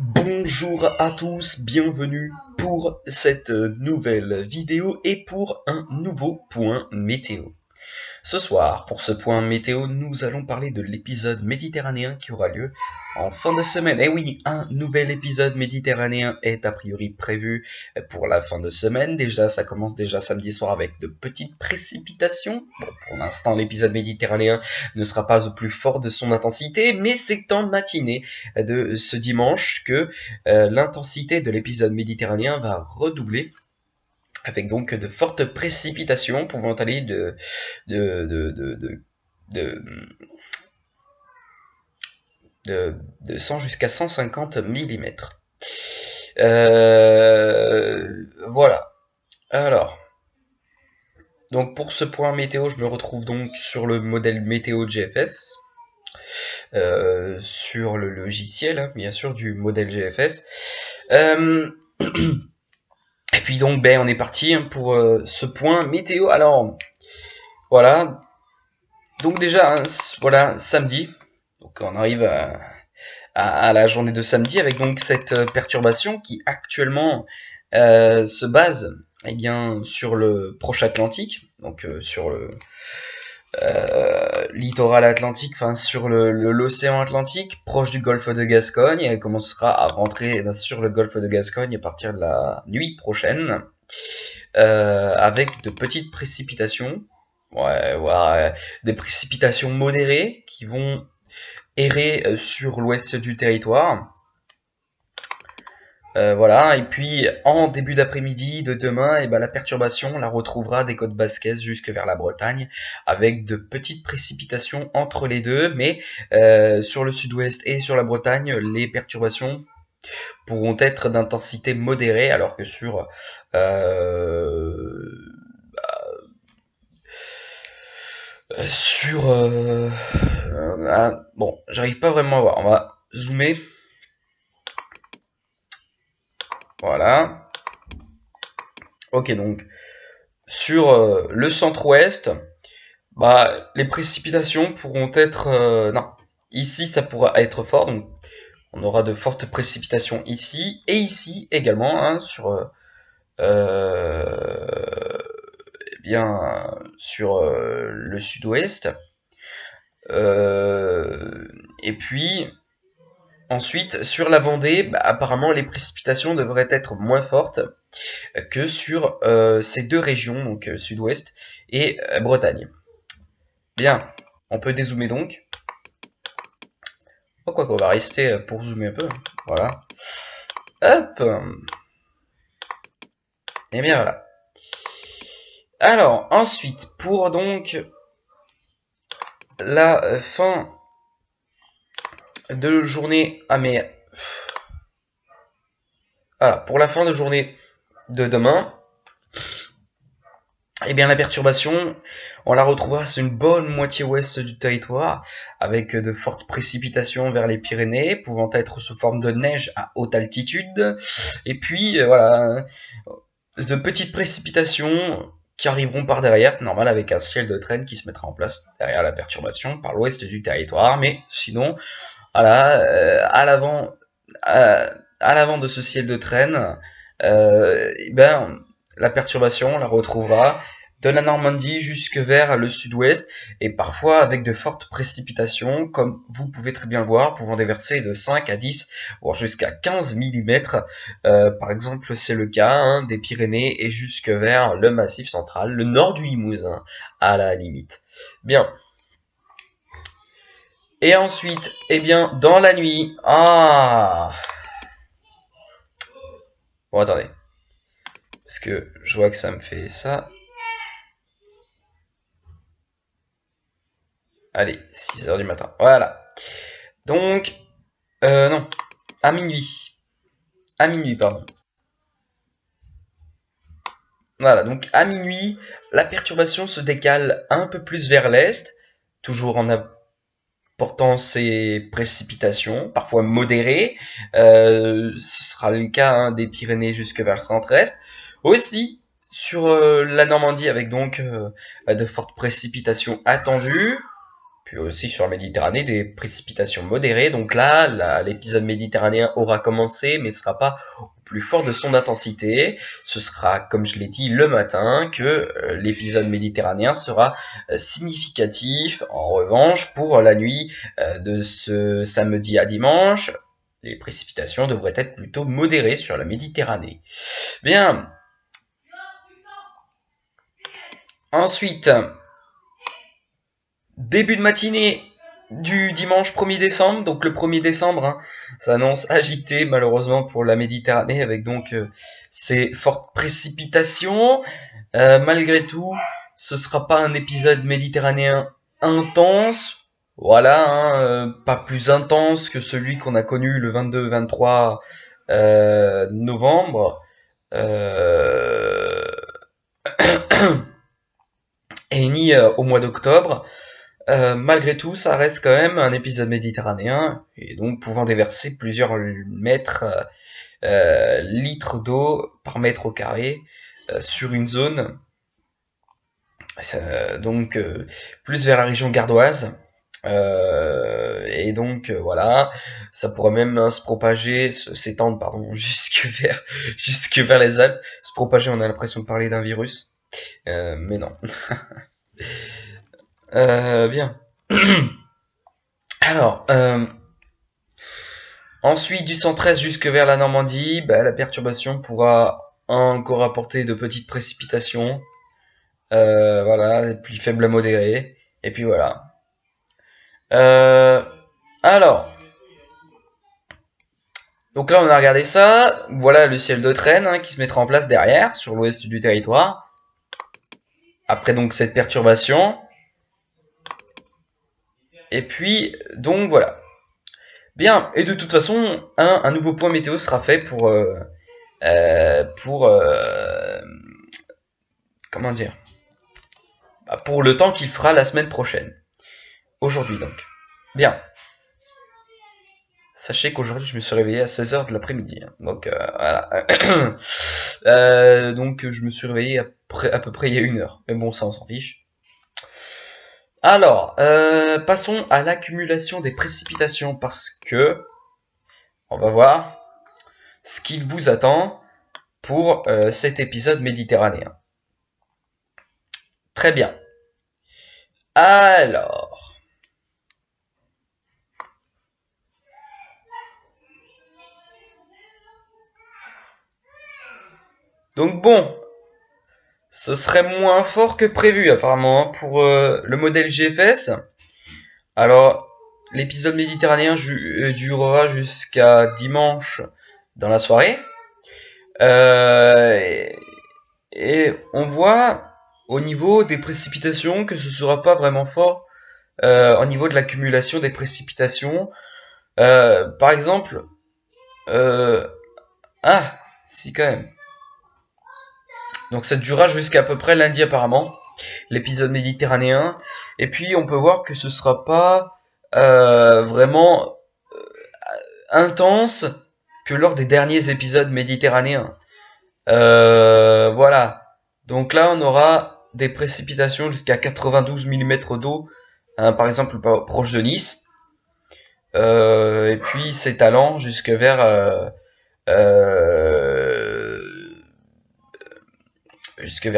Bonjour à tous, bienvenue pour cette nouvelle vidéo et pour un nouveau point météo. Ce soir, pour ce point météo, nous allons parler de l'épisode méditerranéen qui aura lieu en fin de semaine. Et oui, un nouvel épisode méditerranéen est a priori prévu pour la fin de semaine. Déjà, ça commence déjà samedi soir avec de petites précipitations. Bon, pour l'instant, l'épisode méditerranéen ne sera pas au plus fort de son intensité, mais c'est en matinée de ce dimanche que l'intensité de l'épisode méditerranéen va redoubler avec donc de fortes précipitations pouvant aller de, de, de, de, de, de 100 jusqu'à 150 mm. Voilà. Alors, donc pour ce point météo, je me retrouve donc sur le modèle météo de GFS, sur le logiciel, hein, bien sûr, du modèle GFS. Et puis donc, on est parti hein, pour ce point météo. Alors, voilà. Donc déjà, hein, voilà, samedi. Donc on arrive à la journée de samedi avec donc cette perturbation qui actuellement se base sur le proche Atlantique, donc sur le littoral atlantique, enfin sur l'océan Atlantique, proche du golfe de Gascogne, et elle commencera à rentrer sur le golfe de Gascogne à partir de la nuit prochaine, avec de petites précipitations, des précipitations modérées qui vont errer sur l'ouest du territoire. Voilà, et puis en début d'après-midi de demain, la perturbation la retrouvera des côtes basquaises jusque vers la Bretagne, avec de petites précipitations entre les deux, mais sur le sud-ouest et sur la Bretagne, les perturbations pourront être d'intensité modérée, alors que sur bon, j'arrive pas vraiment à voir. On va zoomer. Voilà. Ok, donc sur le centre-ouest, les précipitations pourront être... non, ici ça pourra être fort, donc on aura de fortes précipitations ici, et ici également, hein, sur le sud-ouest. Et puis, ensuite, sur la Vendée, apparemment les précipitations devraient être moins fortes que sur ces deux régions, donc sud-ouest et Bretagne. Bien, on peut dézoomer donc. Oh, quoi qu'on va rester pour zoomer un peu. Voilà. Hop. Et bien voilà. Alors, ensuite, pour donc la fin de journée. Voilà, pour la fin de journée de demain, la perturbation, on la retrouvera sur une bonne moitié ouest du territoire, avec de fortes précipitations vers les Pyrénées, pouvant être sous forme de neige à haute altitude. Et puis, voilà, de petites précipitations qui arriveront par derrière, normal, avec un ciel de traîne qui se mettra en place derrière la perturbation par l'ouest du territoire. Mais sinon, voilà, à l'avant de ce ciel de traîne, la perturbation, on la retrouvera de la Normandie jusque vers le sud-ouest, et parfois avec de fortes précipitations, comme vous pouvez très bien le voir, pouvant déverser de 5 à 10, voire jusqu'à 15 mm. Par exemple, c'est le cas des Pyrénées et jusque vers le Massif central, le nord du Limousin, à la limite. Bien. Et ensuite, dans la nuit... Bon, attendez. Parce que je vois que ça me fait ça. Allez, 6h du matin. Voilà. Donc, non. À minuit. À minuit, pardon. Voilà, donc à minuit, la perturbation se décale un peu plus vers l'est, toujours en apportant ses précipitations, parfois modérées. Ce sera le cas des Pyrénées jusque vers le centre-est. Aussi sur la Normandie avec donc de fortes précipitations attendues. Puis aussi sur la Méditerranée, des précipitations modérées. Donc là, l'épisode méditerranéen aura commencé, mais ne sera pas au plus fort de son intensité. Ce sera, comme je l'ai dit, le matin que l'épisode méditerranéen sera significatif. En revanche, pour la nuit de ce samedi à dimanche, les précipitations devraient être plutôt modérées sur la Méditerranée. Bien. Ensuite, début de matinée du dimanche 1er décembre, donc le 1er décembre, hein, s'annonce agité malheureusement pour la Méditerranée avec donc ces fortes précipitations. Malgré tout, ce sera pas un épisode méditerranéen intense, voilà, hein, pas plus intense que celui qu'on a connu le 22-23 novembre. Et ni au mois d'octobre. Malgré tout, ça reste quand même un épisode méditerranéen, et donc pouvant déverser plusieurs litres d'eau par mètre au carré sur une zone, donc plus vers la région gardoise. Et donc voilà, ça pourrait même se propager, s'étendre pardon, jusque vers les Alpes. Se propager, on a l'impression de parler d'un virus, mais non. Bien. Alors, ensuite du 113 jusque vers la Normandie, la perturbation pourra encore apporter de petites précipitations, voilà, plus faibles à modérées, et puis voilà. Alors, donc là on a regardé ça, voilà le ciel de traîne hein, qui se mettra en place derrière, sur l'ouest du territoire, après donc cette perturbation, et puis donc voilà. Bien, et de toute façon, un nouveau point météo sera fait pour comment dire, pour le temps qu'il fera la semaine prochaine. Aujourd'hui donc. Bien. Sachez qu'aujourd'hui je me suis réveillé à 16h de l'après-midi. Hein. Donc voilà. Donc je me suis réveillé à peu près il y a 1 heure. Mais bon, ça on s'en fiche. Alors, passons à l'accumulation des précipitations parce que on va voir ce qu'il vous attend pour cet épisode méditerranéen. Très bien. Alors, donc bon, ce serait moins fort que prévu apparemment hein, pour le modèle GFS. Alors, l'épisode méditerranéen durera jusqu'à dimanche dans la soirée. Et on voit au niveau des précipitations que ce sera pas vraiment fort au niveau de l'accumulation des précipitations. Par exemple, si quand même. Donc ça durera jusqu'à peu près lundi apparemment, l'épisode méditerranéen. Et puis on peut voir que ce sera pas vraiment intense que lors des derniers épisodes méditerranéens. Voilà. Donc là on aura des précipitations jusqu'à 92 mm d'eau, hein, par exemple proche de Nice. Et puis s'étalant jusque vers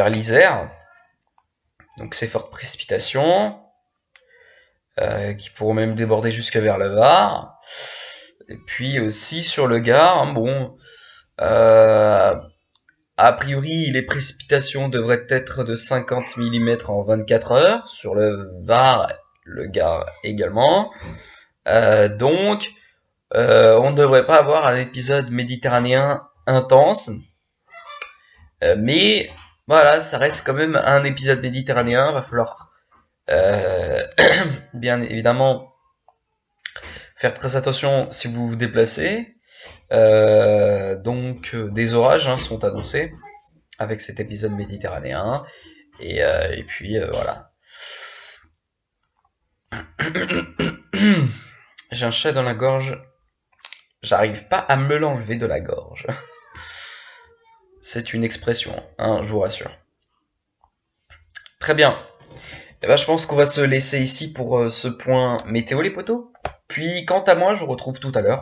l'Isère. Donc ces fortes précipitations qui pourront même déborder jusque vers le Var. Et puis aussi sur le Gard, hein, bon, a priori les précipitations devraient être de 50 mm en 24 heures, sur le Var, le Gard également. Donc on ne devrait pas avoir un épisode méditerranéen intense, mais voilà, ça reste quand même un épisode méditerranéen. Va falloir bien évidemment faire très attention si vous vous déplacez. Donc des orages hein, sont annoncés avec cet épisode méditerranéen. Et puis voilà. J'ai un chat dans la gorge. J'arrive pas à me l'enlever de la gorge. C'est une expression, hein, je vous rassure. Très bien. Eh ben, je pense qu'on va se laisser ici pour ce point météo les potos. Puis quant à moi, je vous retrouve tout à l'heure